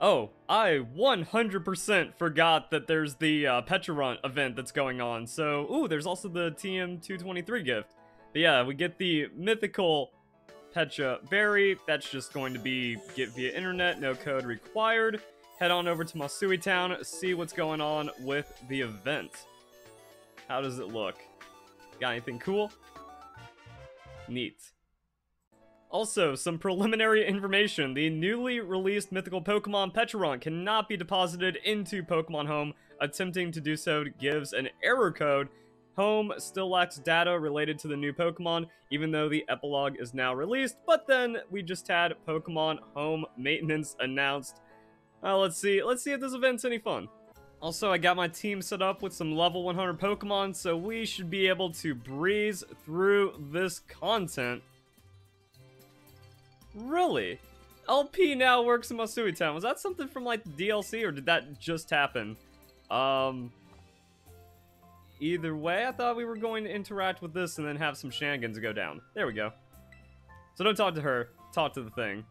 Oh, I 100% forgot that there's the Pecharunt event that's going on. So, ooh, there's also the TM223 gift. But yeah, we get the Mythical Pecha Berry. That's just going to be get via internet, no code required. Head on over to Masui Town, see what's going on with the event. How does it look? Got anything cool? Neat. Also, some preliminary information. The newly released Mythical Pokemon Pecharunt cannot be deposited into Pokemon Home. Attempting to do so gives an error code. Home still lacks data related to the new Pokemon, even though the epilogue is now released. But then, we just had Pokemon Home maintenance announced. Let's see if this event's any fun. Also, I got my team set up with some level 100 Pokemon, so we should be able to breeze through this content. Really? LP now works in Masui Town. Was that something from like the DLC, or did that just happen? Either way, I thought we were going to interact with this and then have some shenanigans go down. There we go. So don't talk to her, talk to the thing.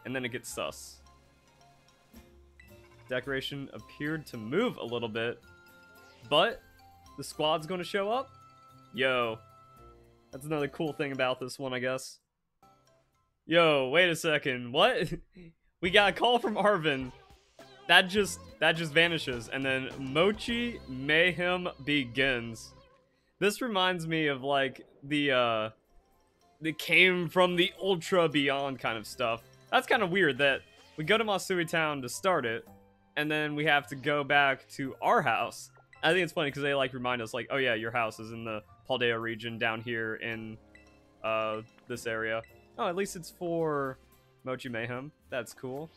And then it gets sus. Decoration appeared to move a little bit, but the squad's going to show up? Yo. That's another cool thing about this one, I guess. Yo, wait a second, what? We got a call from Arvin. That just vanishes, and then Mochi Mayhem begins. This reminds me of like the came from the ultra beyond kind of stuff. That's kind of weird that we go to Masui Town to start it, and then we have to go back to our house. I think it's funny because they like remind us like, oh yeah, your house is in the Paldea region down here in this area. Oh, at least it's for Mochi Mayhem. That's cool.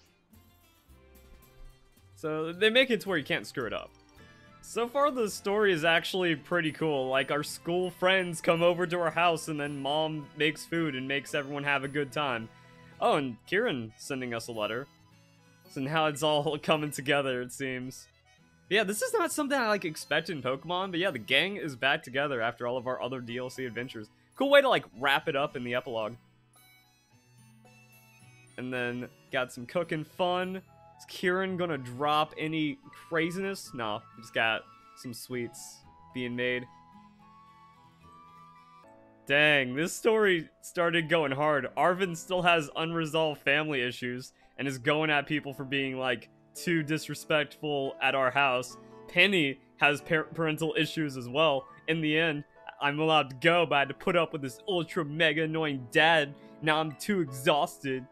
So they make it to where you can't screw it up. So far the story is actually pretty cool. Like our school friends come over to our house and then mom makes food and makes everyone have a good time. Oh, and Kieran sending us a letter. So now it's all coming together, it seems. But yeah, this is not something I like expect in Pokemon, but yeah, the gang is back together after all of our other DLC adventures. Cool way to like wrap it up in the epilogue. And then got some cooking fun. Is Kieran gonna drop any craziness? No, we just got some sweets being made. Dang, this story started going hard. Arvin still has unresolved family issues and is going at people for being like too disrespectful at our house. Penny has parental issues as well. In the end, I'm allowed to go, but I had to put up with this ultra mega annoying dad. Now I'm too exhausted.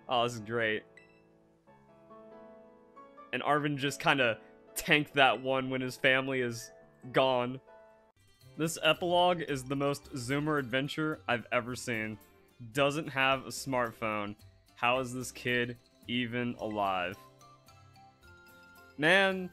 Oh, this is great. And Arvin just kind of tanked that one when his family is gone. This epilogue is the most Zoomer adventure I've ever seen. Doesn't have a smartphone. How is this kid even alive? Man,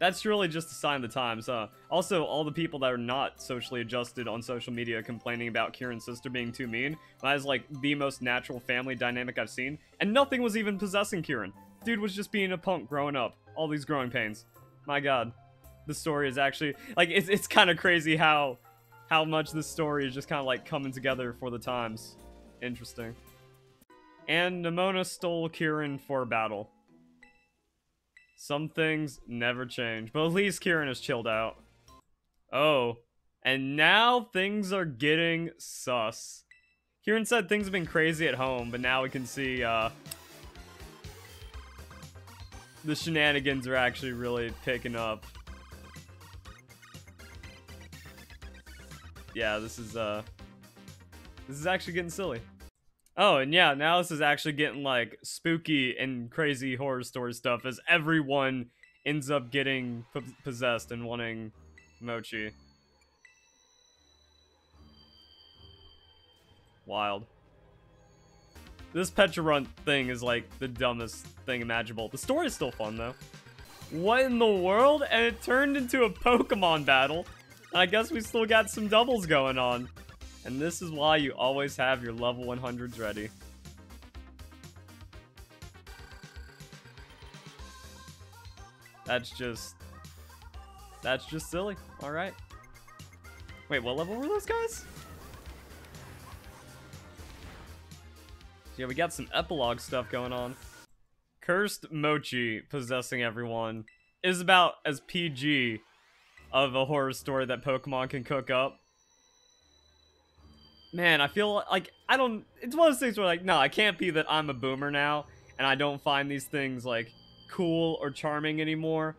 that's really just a sign of the times, huh? Also, all the people that are not socially adjusted on social media complaining about Kieran's sister being too mean, that is like the most natural family dynamic I've seen, and nothing was even possessing Kieran. Dude was just being a punk growing up. All these growing pains. My god. The story is actually, like, it's kind of crazy how much this story is just kind of like coming together for the times. Interesting. And Nimona stole Kieran for a battle. Some things never change, but at least Kieran has chilled out. Oh, and now things are getting sus. Kieran said things have been crazy at home, but now we can see the shenanigans are actually really picking up. Yeah, this is actually getting silly. Oh, and yeah, now this is actually getting, like, spooky and crazy horror story stuff as everyone ends up getting possessed and wanting Mochi. Wild. This Pecharunt thing is, like, the dumbest thing imaginable. The story is still fun, though. What in the world? And it turned into a Pokemon battle. I guess we still got some doubles going on. And this is why you always have your level 100s ready. That's just silly. Alright. Wait, what level were those guys? Yeah, we got some epilogue stuff going on. Cursed Mochi possessing everyone is about as PG of a horror story that Pokemon can cook up. Man, I feel like I don't... It's one of those things where, like, no, I can't be that I'm a boomer now and I don't find these things, like, cool or charming anymore.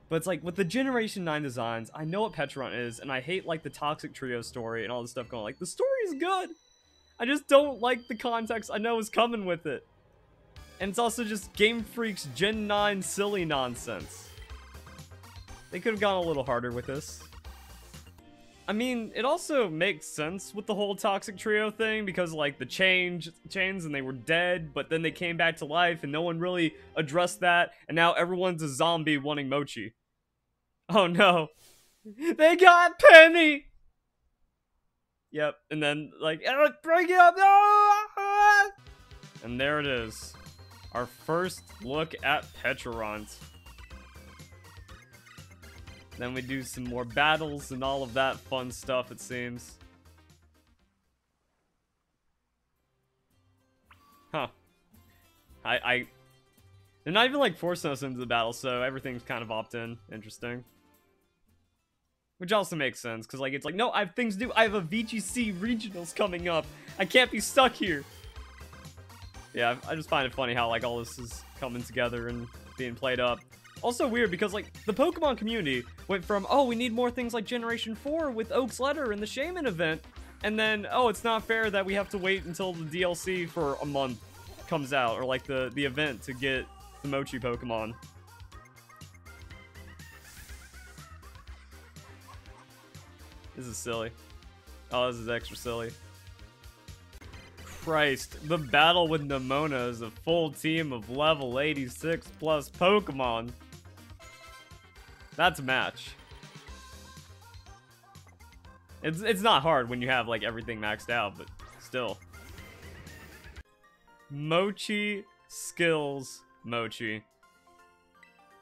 But it's like, with the Generation 9 designs, I know what Pecharunt is, and I hate, like, the Toxic Trio story and all this stuff going, like, the story is good. I just don't like the context I know is coming with it. And it's also just Game Freak's Gen 9 silly nonsense. They could have gone a little harder with this. I mean, it also makes sense with the whole Toxic Trio thing because, like, the chains and they were dead, but then they came back to life and no one really addressed that, and now everyone's a zombie wanting Mochi. Oh no. They got Penny! Yep, and then, like, bring it up! And there it is. Our first look at Pecharunt. Then we do some more battles and all of that fun stuff, it seems. Huh. They're not even, like, forcing us into the battle, so everything's kind of opt-in. Interesting. Which also makes sense, because, like, it's like, no, I have things to do. I have a VGC regionals coming up. I can't be stuck here. Yeah, I just find it funny how, like, all this is coming together and being played up. Also weird because, like, the Pokemon community went from, oh, we need more things like Generation 4 with Oak's Letter and the Shaman event, and then, oh, it's not fair that we have to wait until the DLC for a month comes out, or, like, the event to get the Mochi Pokemon. This is silly. Oh, this is extra silly. Christ, the battle with Nemona is a full team of level 86 plus Pokemon. That's a match. It's not hard when you have, like, everything maxed out, but still. Mochi skills Mochi.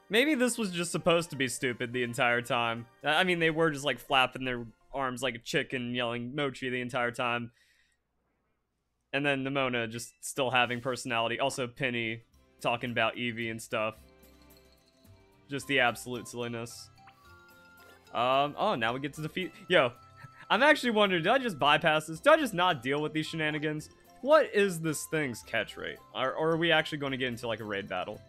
Maybe this was just supposed to be stupid the entire time. I mean, they were just, like, flapping their arms like a chicken, yelling Mochi the entire time. And then Nemona just still having personality. Also, Penny talking about Eevee and stuff. Just the absolute silliness. Oh, now we get to defeat... Yo, I'm actually wondering, did I just bypass this? Did I just not deal with these shenanigans? What is this thing's catch rate? Or are we actually going to get into, like, a raid battle?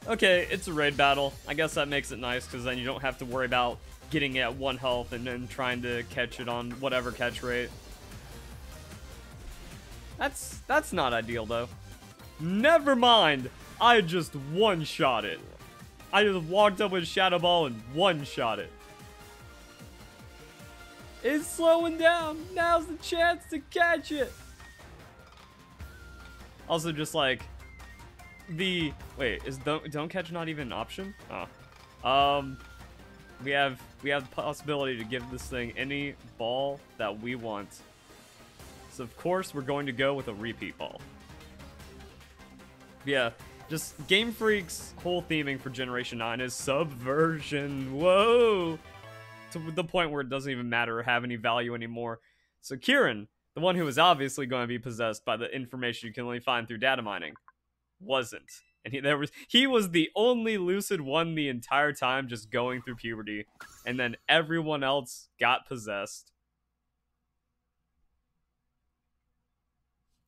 Okay, it's a raid battle. I guess that makes it nice, because then you don't have to worry about getting at 1 health and then trying to catch it on whatever catch rate. That's not ideal, though. Never mind. I just one-shot it. I just walked up with Shadow Ball and one-shot it. It's slowing down. Now's the chance to catch it. Also, just like the wait, is don't catch not even an option? Oh, we have the possibility to give this thing any ball that we want. So of course we're going to go with a repeat ball. Yeah, just Game Freak's whole theming for Generation 9 is subversion. Whoa! To the point where it doesn't even matter or have any value anymore. So Kieran, the one who was obviously going to be possessed by the information you can only find through data mining, wasn't. And he was the only lucid one the entire time, just going through puberty. And then everyone else got possessed.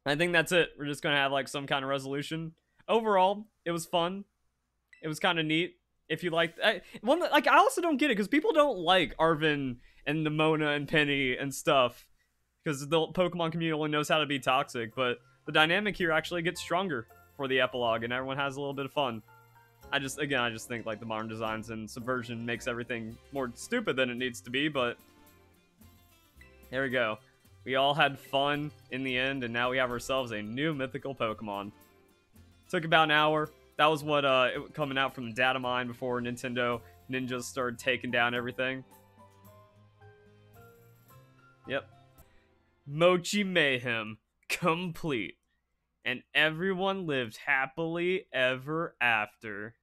I think that's it. We're just going to have, like, some kind of resolution. Overall, it was fun. It was kind of neat. If you like, I also don't get it, because people don't like Arvin and Nemona and Penny and stuff, because the Pokemon community only knows how to be toxic, but the dynamic here actually gets stronger for the epilogue, and everyone has a little bit of fun. I just think, like, the modern designs and subversion makes everything more stupid than it needs to be, but there we go. We all had fun in the end, and now we have ourselves a new mythical Pokemon. Took about an hour. That was what coming out from the data mine before Nintendo Ninjas started taking down everything. Yep. Mochi Mayhem complete. And everyone lived happily ever after.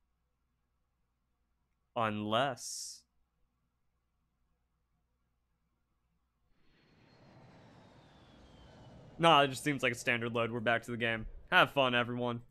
Unless... Nah, it just seems like a standard load. We're back to the game. Have fun, everyone.